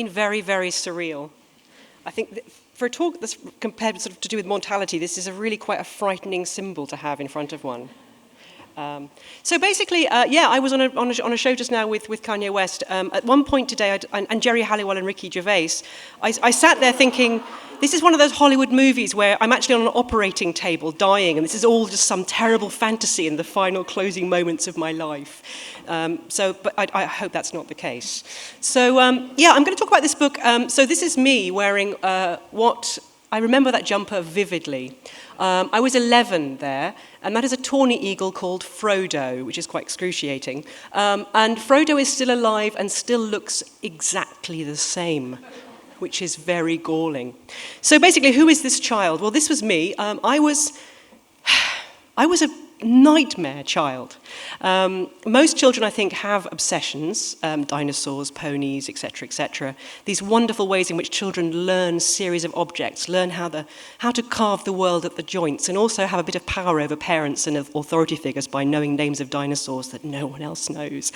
been very, very surreal. I think for a talk that's compared sort of to do with mortality, this is a really quite a frightening symbol to have in front of one. So basically, I was on a show just now with Kanye West. At one point today, and Jerry Halliwell and Ricky Gervais, I sat there thinking, this is one of those Hollywood movies where I'm actually on an operating table dying, and this is all just some terrible fantasy in the final closing moments of my life. But I hope that's not the case. So I'm going to talk about this book. So this is me wearing what I remember that jumper vividly. I was 11 there, and that is a tawny eagle called Frodo, which is quite excruciating. And Frodo is still alive and still looks exactly the same, which is very galling. So basically, who is this child? Well, this was me. I was a nightmare child. Most children, I think, have obsessions, dinosaurs, ponies, etc., etc. These wonderful ways in which children learn series of objects, learn how to carve the world at the joints, and also have a bit of power over parents and authority figures by knowing names of dinosaurs that no one else knows.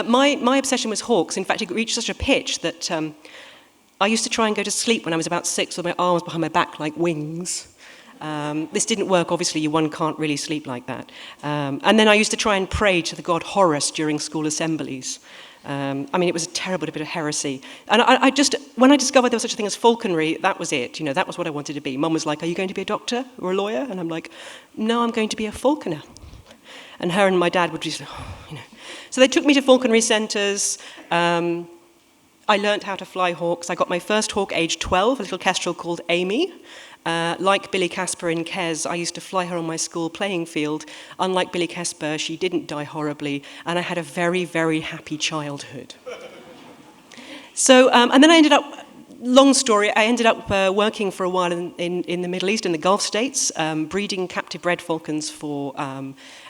My obsession was hawks. In fact, it reached such a pitch that I used to try and go to sleep when I was about 6 with my arms behind my back like wings. This didn't work, obviously, one can't really sleep like that. And then I used to try and pray to the god Horus during school assemblies. It was a terrible bit of heresy. And when I discovered there was such a thing as falconry, that was it. That was what I wanted to be. Mum was like, are you going to be a doctor or a lawyer? And I'm like, no, I'm going to be a falconer. And her and my dad would just, So they took me to falconry centres. I learnt how to fly hawks. I got my first hawk aged 12, a little kestrel called Amy. Like Billy Casper in Kes, I used to fly her on my school playing field. Unlike Billy Casper, she didn't die horribly, and I had a very, very happy childhood. So, and then I ended up, long story, I ended up working for a while in the Middle East, in the Gulf states, breeding captive bred falcons for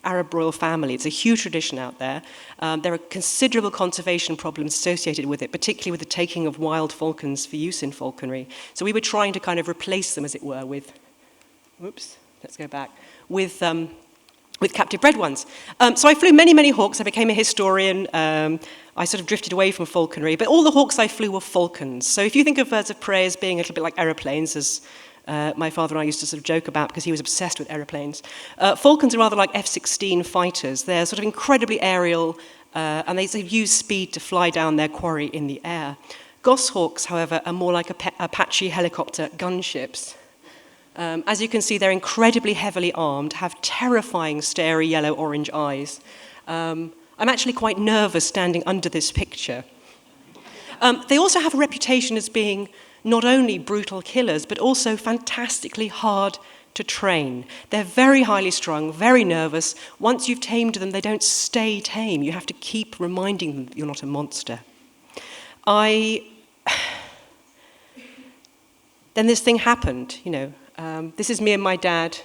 Arab royal family. It's a huge tradition out there. There are considerable conservation problems associated with it, particularly with the taking of wild falcons for use in falconry. So we were trying to kind of replace them, as it were, with captive bred ones. So I flew many, many hawks. I became a historian. I sort of drifted away from falconry, but all the hawks I flew were falcons. So if you think of birds of prey as being a little bit like aeroplanes, as my father and I used to sort of joke about because he was obsessed with aeroplanes, falcons are rather like F-16 fighters. They're sort of incredibly aerial, and they sort of use speed to fly down their quarry in the air. Goshawks, however, are more like Apache helicopter gunships. As you can see, they're incredibly heavily armed, have terrifying starey yellow-orange eyes. I'm actually quite nervous standing under this picture. They also have a reputation as being not only brutal killers, but also fantastically hard to train. They're very highly strung, very nervous. Once you've tamed them, they don't stay tame. You have to keep reminding them that you're not a monster. Then this thing happened, This is me and my dad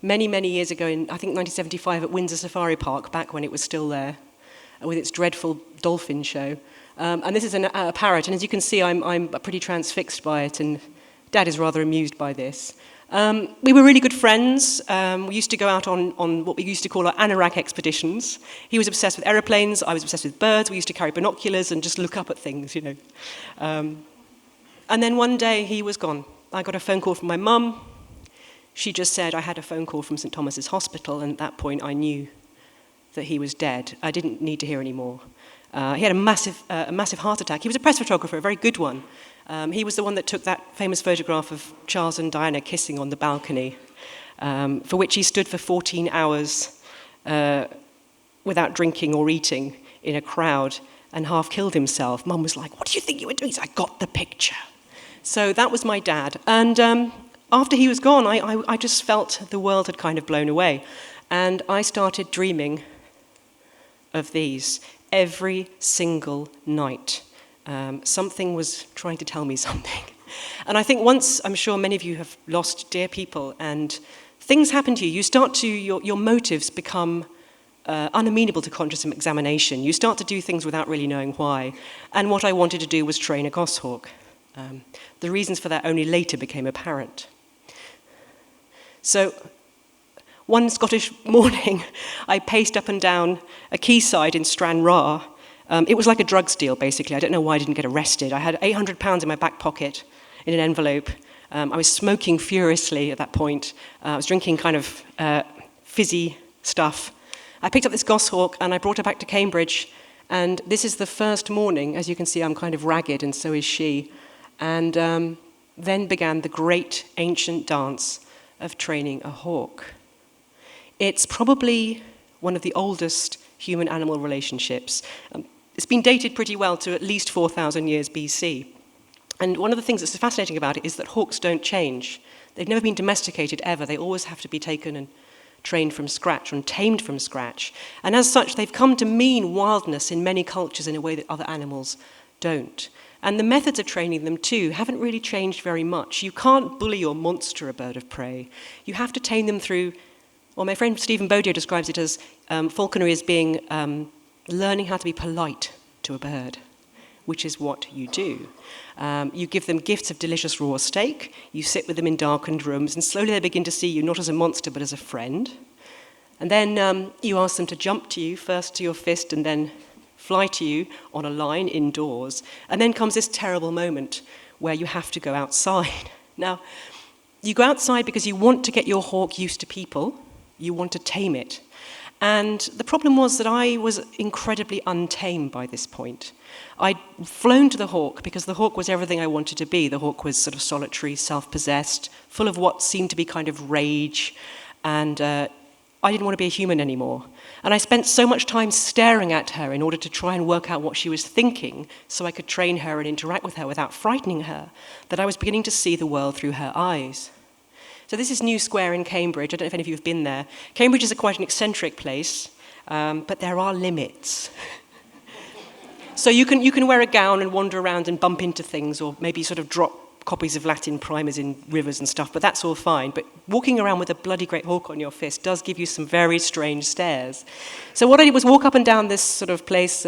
many, many years ago in, I think, 1975 at Windsor Safari Park, back when it was still there, with its dreadful dolphin show. And this is a parrot, and as you can see, I'm pretty transfixed by it, and Dad is rather amused by this. We were really good friends. We used to go out on what we used to call our anorak expeditions. He was obsessed with aeroplanes, I was obsessed with birds. We used to carry binoculars and just look up at things, And then one day he was gone. I got a phone call from my mum. She just said I had a phone call from St. Thomas's Hospital, and at that point I knew that he was dead. I didn't need to hear any more. He had a massive heart attack. He was a press photographer, a very good one. He was the one that took that famous photograph of Charles and Diana kissing on the balcony, for which he stood for 14 hours without drinking or eating in a crowd and half killed himself. Mum was like, "What do you think you were doing?" He said, "I got the picture." So that was my dad. And after he was gone, I just felt the world had kind of blown away. And I started dreaming of these every single night. Something was trying to tell me something. And I think once, I'm sure many of you have lost dear people, and things happen to you, your motives become unamenable to conscious examination. You start to do things without really knowing why. And what I wanted to do was train a goshawk. The reasons for that only later became apparent. So, one Scottish morning, I paced up and down a quayside in Stranraer, It was like a drugs deal, basically. I don't know why I didn't get arrested. I had £800 in my back pocket in an envelope. I was smoking furiously at that point. I was drinking kind of fizzy stuff. I picked up this goshawk and I brought her back to Cambridge. And this is the first morning. As you can see, I'm kind of ragged, and so is she. And then began the great ancient dance of training a hawk. It's probably one of the oldest human-animal relationships. It's been dated pretty well to at least 4,000 years BC. And one of the things that's fascinating about it is that hawks don't change. They've never been domesticated ever. They always have to be taken and trained from scratch and tamed from scratch. And as such, they've come to mean wildness in many cultures in a way that other animals don't. And the methods of training them, too, haven't really changed very much. You can't bully or monster a bird of prey. You have to tame them through, well, my friend Stephen Bodier describes it as falconry as being learning how to be polite to a bird, which is what you do. You give them gifts of delicious raw steak, you sit with them in darkened rooms, and slowly they begin to see you not as a monster but as a friend. And then you ask them to jump to you, first to your fist and then fly to you on a line indoors. And then comes this terrible moment where you have to go outside. Now, you go outside because you want to get your hawk used to people, you want to tame it. And the problem was that I was incredibly untamed by this point. I'd flown to the hawk because the hawk was everything I wanted to be. The hawk was sort of solitary, self-possessed, full of what seemed to be kind of rage, and I didn't want to be a human anymore. And I spent so much time staring at her in order to try and work out what she was thinking so I could train her and interact with her without frightening her, that I was beginning to see the world through her eyes. So this is New Square in Cambridge. I don't know if any of you have been there. Cambridge is quite an eccentric place, but there are limits. So you can wear a gown and wander around and bump into things, or maybe sort of drop copies of Latin primers in rivers and stuff, but that's all fine. But walking around with a bloody great hawk on your fist does give you some very strange stares. So what I did was walk up and down this sort of place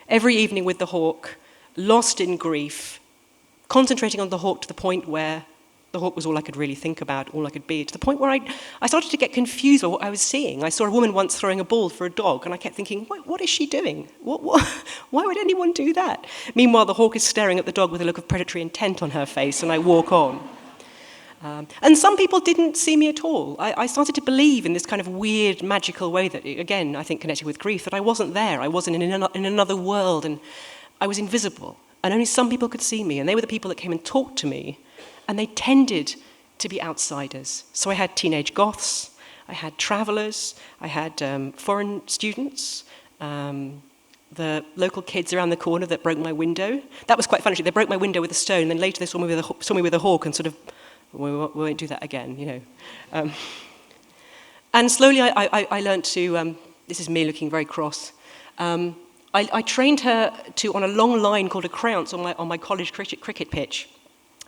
every evening with the hawk, lost in grief, concentrating on the hawk to the point where the hawk was all I could really think about, all I could be, to the point where I started to get confused by what I was seeing. I saw a woman once throwing a ball for a dog, and I kept thinking, what is she doing? Why would anyone do that? Meanwhile, the hawk is staring at the dog with a look of predatory intent on her face, and I walk on. And some people didn't see me at all. I started to believe in this kind of weird, magical way that, again, I think connected with grief, that I wasn't there. I wasn't in another world, and I was invisible. And only some people could see me, and they were the people that came and talked to me. And they tended to be outsiders. So I had teenage goths, I had travelers, I had foreign students, the local kids around the corner that broke my window. That was quite funny. They broke my window with a stone, and then later they saw me with a hawk and sort of, we won't do that again, you know. And slowly I learned to, this is me looking very cross, I trained her on a long line called a creance on my college cricket pitch.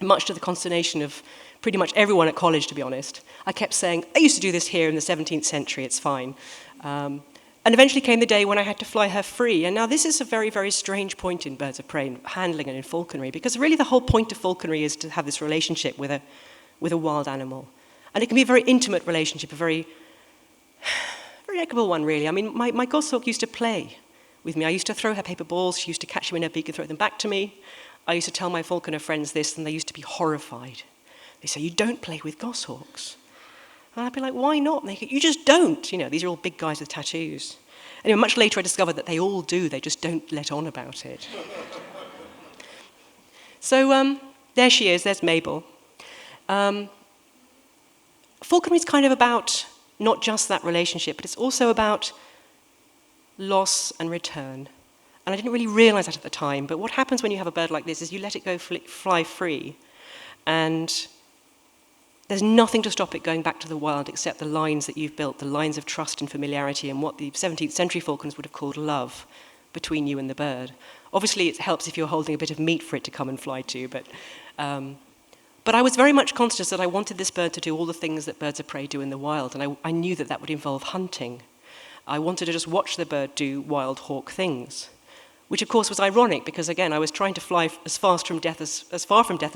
Much to the consternation of pretty much everyone at college, to be honest. I kept saying, I used to do this here in the 17th century, it's fine. And eventually came the day when I had to fly her free. And now this is a very, very strange point in birds of prey, handling and in falconry, because really the whole point of falconry is to have this relationship with a wild animal. And it can be a very intimate relationship, a very equable one, really. I mean, my goshawk used to play with me. I used to throw her paper balls, she used to catch them in her beak and throw them back to me. I used to tell my falconer friends this, and they used to be horrified. They say, you don't play with goshawks. And I'd be like, why not? And they go, you just don't. You know, these are all big guys with tattoos. Anyway, much later I discovered that they all do. They just don't let on about it. So there she is. There's Mabel. Falconry is kind of about not just that relationship, but it's also about loss and return. And I didn't really realize that at the time, but what happens when you have a bird like this is you let it go fly free, and there's nothing to stop it going back to the wild except the lines that you've built, the lines of trust and familiarity and what the 17th century falconers would have called love between you and the bird. Obviously, it helps if you're holding a bit of meat for it to come and fly to, but I was very much conscious that I wanted this bird to do all the things that birds of prey do in the wild, and I knew that that would involve hunting. I wanted to just watch the bird do wild hawk things. Which, of course, was ironic because, again, I was trying to fly as far from death as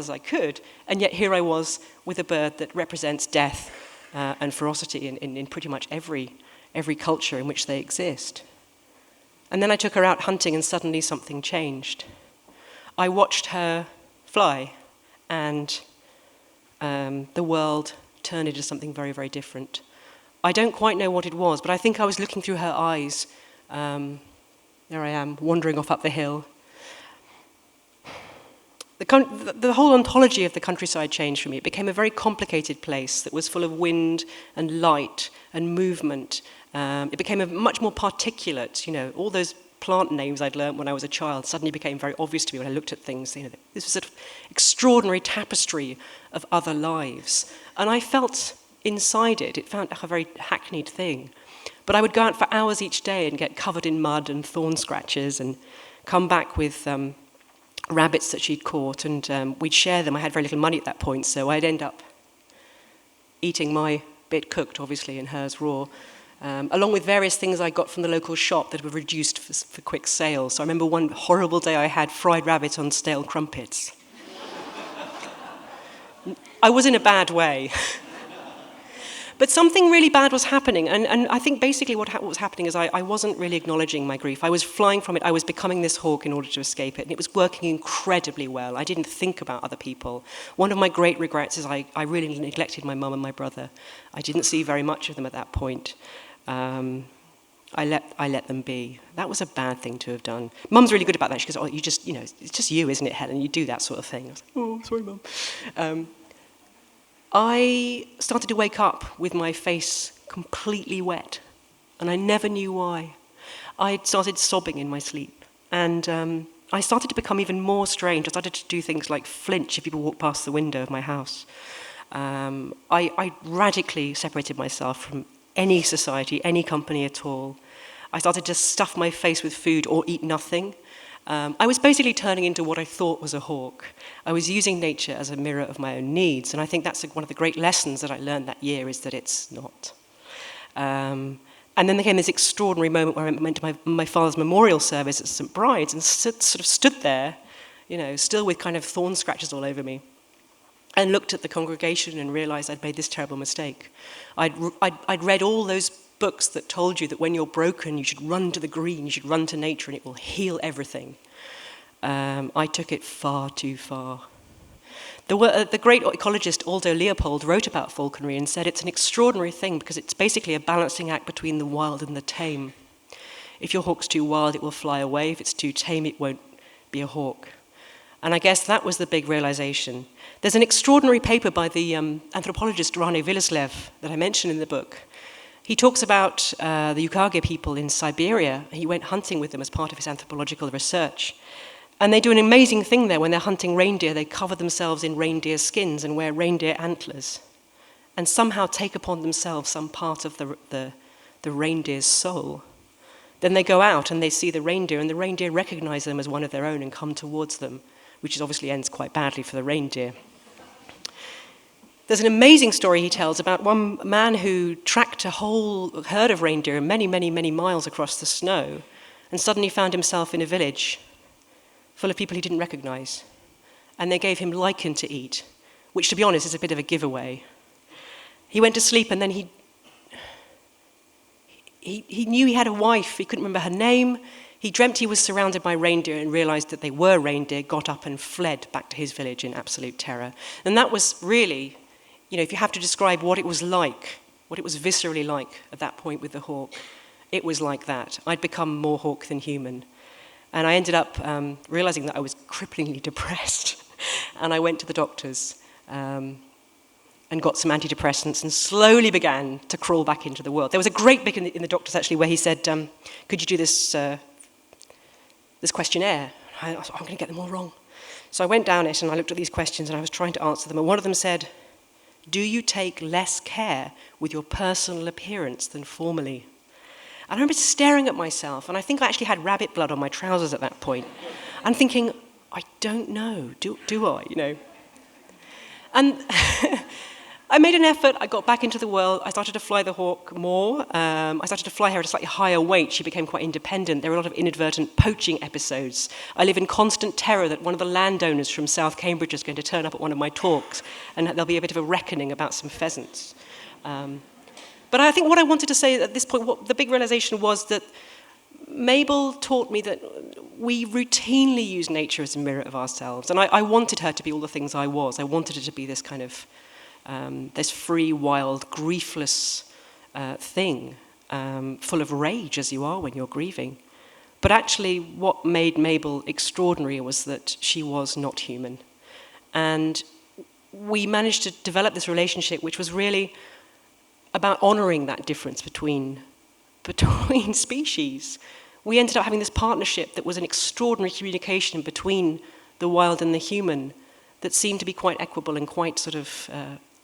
I could, and yet here I was with a bird that represents death and ferocity in pretty much every culture in which they exist. And then I took her out hunting and suddenly something changed. I watched her fly and the world turned into something very, very different. I don't quite know what it was, but I think I was looking through her eyes. There I am, wandering off up the hill. The whole ontology of the countryside changed for me. It became a very complicated place that was full of wind and light and movement. It became a much more particulate, all those plant names I'd learned when I was a child suddenly became very obvious to me when I looked at things. This was an extraordinary tapestry of other lives. And I felt inside it. It felt like a very hackneyed thing. But I would go out for hours each day and get covered in mud and thorn scratches and come back with rabbits that she'd caught, and we'd share them. I had very little money at that point, so I'd end up eating my bit cooked, obviously, and hers raw, along with various things I got from the local shop that were reduced for quick sale. So I remember one horrible day I had fried rabbit on stale crumpets. I was in a bad way. But something really bad was happening, and I think basically what was happening is I wasn't really acknowledging my grief. I was flying from it. I was becoming this hawk in order to escape it, and it was working incredibly well. I didn't think about other people. One of my great regrets is I really neglected my mum and my brother. I didn't see very much of them at that point. I let them be. That was a bad thing to have done. Mum's really good about that. She goes, "Oh, you just, it's just you, isn't it, Helen? You do that sort of thing." I was like, "Oh, sorry, Mum." I started to wake up with my face completely wet, and I never knew why. I started sobbing in my sleep, and I started to become even more strange. I started to do things like flinch if people walked past the window of my house. I radically separated myself from any society, any company at all. I started to stuff my face with food or eat nothing. I was basically turning into what I thought was a hawk. I was using nature as a mirror of my own needs, and I think that's one of the great lessons that I learned that year, is that it's not. And then there came this extraordinary moment where I went to my father's memorial service at St. Bride's and sort of stood there, still with kind of thorn scratches all over me, and looked at the congregation and realized I'd made this terrible mistake. I'd read all those books that told you that when you're broken, you should run to the green, you should run to nature, and it will heal everything. I took it far too far. The great ecologist Aldo Leopold wrote about falconry and said it's an extraordinary thing because it's basically a balancing act between the wild and the tame. If your hawk's too wild, it will fly away. If it's too tame, it won't be a hawk. And I guess that was the big realization. There's an extraordinary paper by the anthropologist Rane Villeslev that I mentioned in the book. He talks about the Yukage people in Siberia. He went hunting with them as part of his anthropological research. And they do an amazing thing there. When they're hunting reindeer, they cover themselves in reindeer skins and wear reindeer antlers, and somehow take upon themselves some part of the reindeer's soul. Then they go out and they see the reindeer, and the reindeer recognize them as one of their own and come towards them, which obviously ends quite badly for the reindeer. There's an amazing story he tells about one man who tracked a whole herd of reindeer many, many, many miles across the snow, and suddenly found himself in a village full of people he didn't recognize. And they gave him lichen to eat, which, to be honest, is a bit of a giveaway. He went to sleep, and then he knew he had a wife. He couldn't remember her name. He dreamt he was surrounded by reindeer and realized that they were reindeer, got up and fled back to his village in absolute terror. And that was really, if you have to describe what it was like, what it was viscerally like at that point with the hawk, it was like that. I'd become more hawk than human. And I ended up realizing that I was cripplingly depressed. And I went to the doctors and got some antidepressants and slowly began to crawl back into the world. There was a great bit in the doctors, actually, where he said, could you do this questionnaire? I thought, I'm going to get them all wrong. So I went down it and I looked at these questions and I was trying to answer them. And one of them said, do you take less care with your personal appearance than formerly? And I remember staring at myself, and I think I actually had rabbit blood on my trousers at that point. And thinking, I don't know, do I, And I made an effort. I got back into the world. I started to fly the hawk more. I started to fly her at a slightly higher weight. She became quite independent. There were a lot of inadvertent poaching episodes. I live in constant terror that one of the landowners from South Cambridge is going to turn up at one of my talks, and there'll be a bit of a reckoning about some pheasants. But I think what I wanted to say at this point, what the big realization was that Mabel taught me that we routinely use nature as a mirror of ourselves. And I wanted her to be all the things I was. I wanted her to be this kind of, this free, wild, griefless thing, full of rage as you are when you're grieving. But actually what made Mabel extraordinary was that she was not human. And we managed to develop this relationship which was really about honoring that difference between species. We ended up having this partnership that was an extraordinary communication between the wild and the human that seemed to be quite equable and quite sort of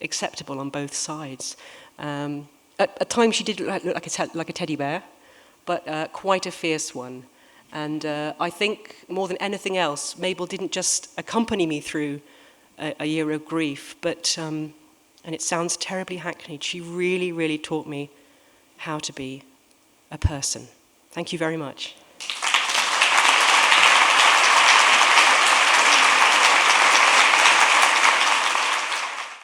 acceptable on both sides. At times she did look like a teddy bear, but quite a fierce one. And I think more than anything else, Mabel didn't just accompany me through a year of grief, but, and it sounds terribly hackneyed, she really, really taught me how to be a person. Thank you very much.